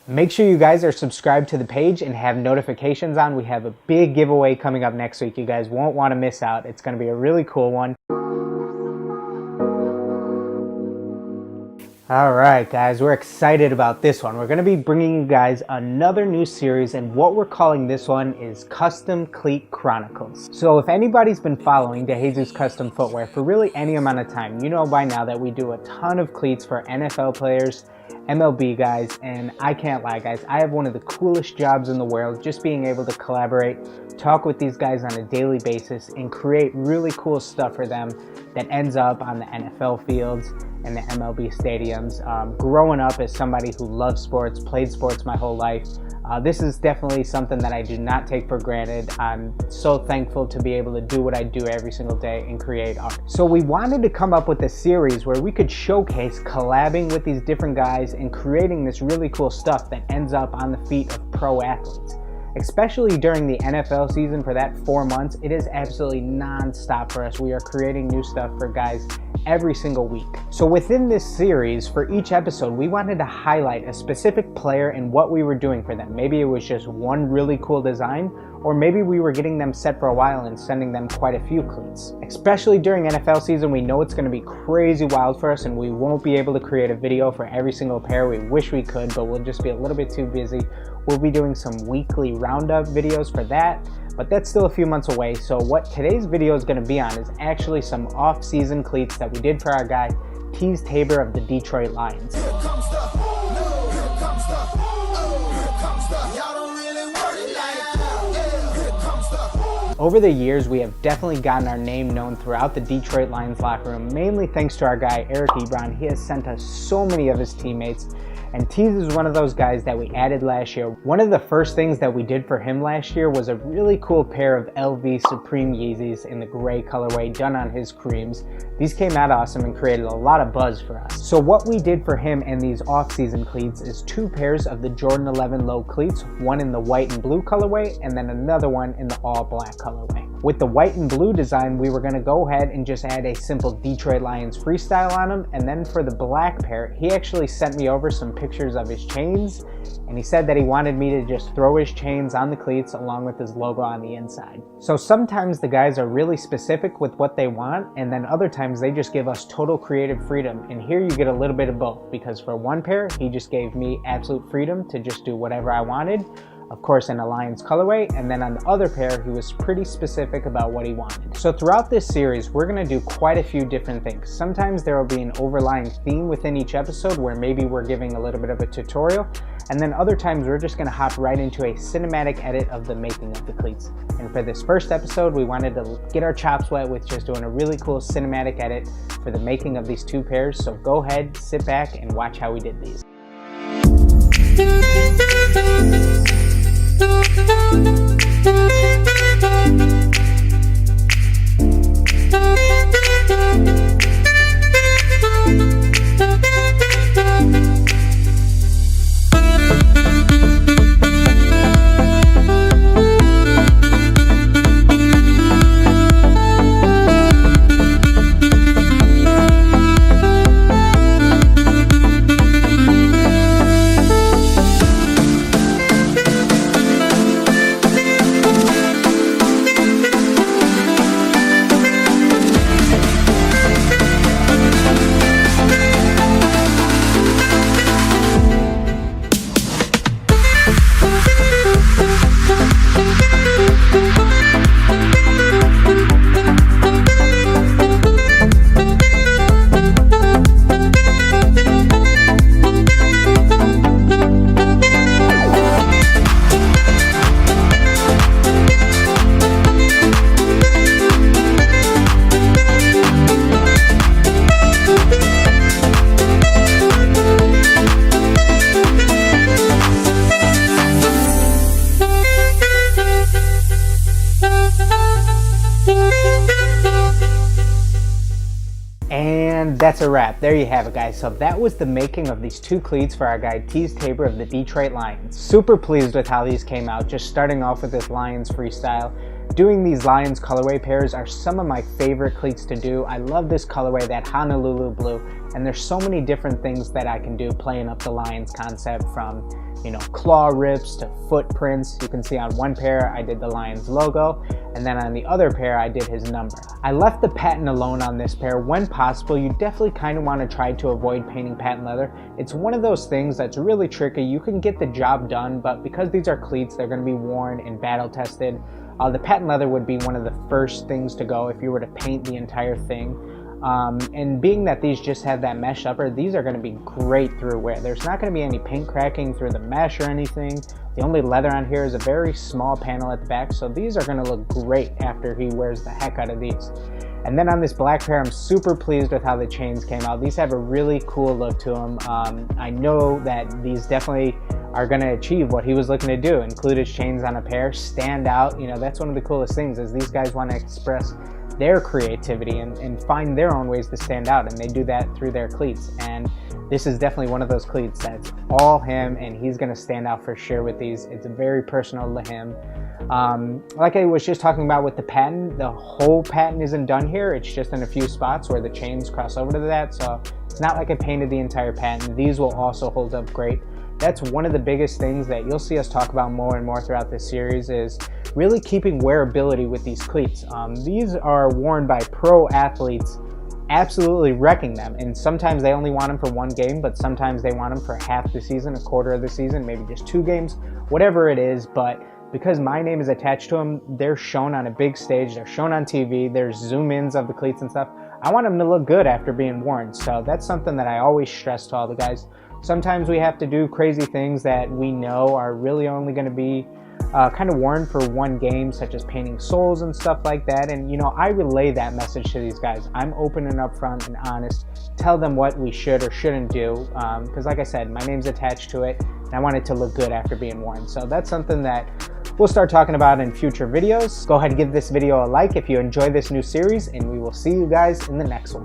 Make sure you guys are subscribed to the page and have notifications on. We have a big giveaway coming up next week. You guys won't want to miss out. It's going to be a really cool one. Alright guys, we're excited about this one. We're going to be bringing you guys another new series, and what we're calling this one is Custom Cleat Chronicles. So if anybody's been following Dejesus Custom Footwear for really any amount of time, you know by now that we do a ton of cleats for NFL players, MLB guys, and I can't lie guys, I have one of the coolest jobs in the world, just being able to collaborate, talk with these guys on a daily basis, and create really cool stuff for them that ends up on the NFL fields and the MLB stadiums. Growing up as somebody who loves sports, played sports my whole life, this is definitely something that I do not take for granted. I'm so thankful to be able to do what I do every single day and create art. So we wanted to come up with a series where we could showcase collabing with these different guys and creating this really cool stuff that ends up on the feet of pro athletes. Especially during the NFL season, for that 4 months, it is absolutely non-stop for us. We are creating new stuff for guys every single week. So within this series, for each episode, we wanted to highlight a specific player and what we were doing for them. Maybe it was just one really cool design, or maybe we were getting them set for a while and sending them quite a few cleats. Especially during NFL season, we know it's going to be crazy wild for us, and we won't be able to create a video for every single pair. We wish we could, but we'll just be a little bit too busy. We'll be doing some weekly roundup videos for that, but that's still a few months away. So what today's video is going to be on is actually some off-season cleats that we did for our guy Teez Tabor of the Detroit Lions. Over the years, we have definitely gotten our name known throughout the Detroit Lions locker room, mainly thanks to our guy Eric Ebron. He has sent us so many of his teammates, and Teez is one of those guys that we added last year. One of the first things that we did for him last year was a really cool pair of LV Supreme Yeezys in the gray colorway done on his creams. These came out awesome and created a lot of buzz for us. So what we did for him and these off-season cleats is 2 pairs of the Jordan 11 low cleats, one in the white and blue colorway and then another one in the all black colorway. With the white and blue design, we were going to go ahead and just add a simple Detroit Lions freestyle on them, and then for the black pair, he actually sent me over some pictures of his chains, and he said that he wanted me to just throw his chains on the cleats along with his logo on the inside. So sometimes the guys are really specific with what they want, and then other times they just give us total creative freedom, and here you get a little bit of both, because for one pair, he just gave me absolute freedom to just do whatever I wanted, of course in a Lions colorway, and then on the other pair he was pretty specific about what he wanted. So throughout this series we're going to do quite a few different things. Sometimes there will be an overlying theme within each episode where maybe we're giving a little bit of a tutorial, and then other times we're just going to hop right into a cinematic edit of the making of the cleats. And for this first episode we wanted to get our chops wet with just doing a really cool cinematic edit for the making of these 2 pairs. So go ahead, sit back and watch how we did these. And that's a wrap. There you have it, guys. So that was the making of these 2 cleats for our guy Teez Tabor of the Detroit Lions. Super pleased with how these came out, just starting off with this Lions freestyle. doing these Lions colorway pairs are some of my favorite cleats to do. I love this colorway, that Honolulu blue, and there's so many different things that I can do playing up the Lions concept, from, you know, claw rips to footprints. You can see on one pair I did the Lions logo, and then on the other pair I did his number. I left the patent alone on this pair. When possible, you definitely kind of want to try to avoid painting patent leather. It's one of those things that's really tricky. You can get the job done, but because these are cleats, they're going to be worn and battle tested. The patent leather would be one of the first things to go if you were to paint the entire thing. And being that these just have that mesh upper, these are going to be great through wear. There's not going to be any paint cracking through the mesh or anything. The only leather on here is a very small panel at the back, so these are going to look great after he wears the heck out of these. And then on this black pair, I'm super pleased with how the chains came out. These have a really cool look to them. I know that these definitely are going to achieve what he was looking to do, include his chains on a pair, stand out. You know, that's one of the coolest things, is these guys want to express their creativity and find their own ways to stand out, and they do that through their cleats. And this is definitely one of those cleats that's all him, and he's going to stand out for sure with these. It's very personal to him. Like I was just talking about with the patent, the whole patent isn't done here. It's just in a few spots where the chains cross over to that, so it's not like I painted the entire patent. These will also hold up great. That's one of the biggest things that you'll see us talk about more and more throughout this series, is really keeping wearability with these cleats. These are worn by pro athletes, absolutely wrecking them, and sometimes they only want them for one game, but sometimes they want them for half the season, a quarter of the season, maybe just 2 games, whatever it is. But because my name is attached to them, they're shown on a big stage, they're shown on TV, there's zoom-ins of the cleats and stuff. I want them to look good after being worn, so that's something that I always stress to all the guys. Sometimes we have to do crazy things that we know are really only going to be kind of worn for one game, such as painting soles and stuff like that. And, you know, I relay that message to these guys. I'm open and upfront and honest, tell them what we should or shouldn't do, because like I said, my name's attached to it, and I want it to look good after being worn. So that's something that we'll start talking about in future videos. Go ahead and give this video a like if you enjoy this new series, and we will see you guys in the next one.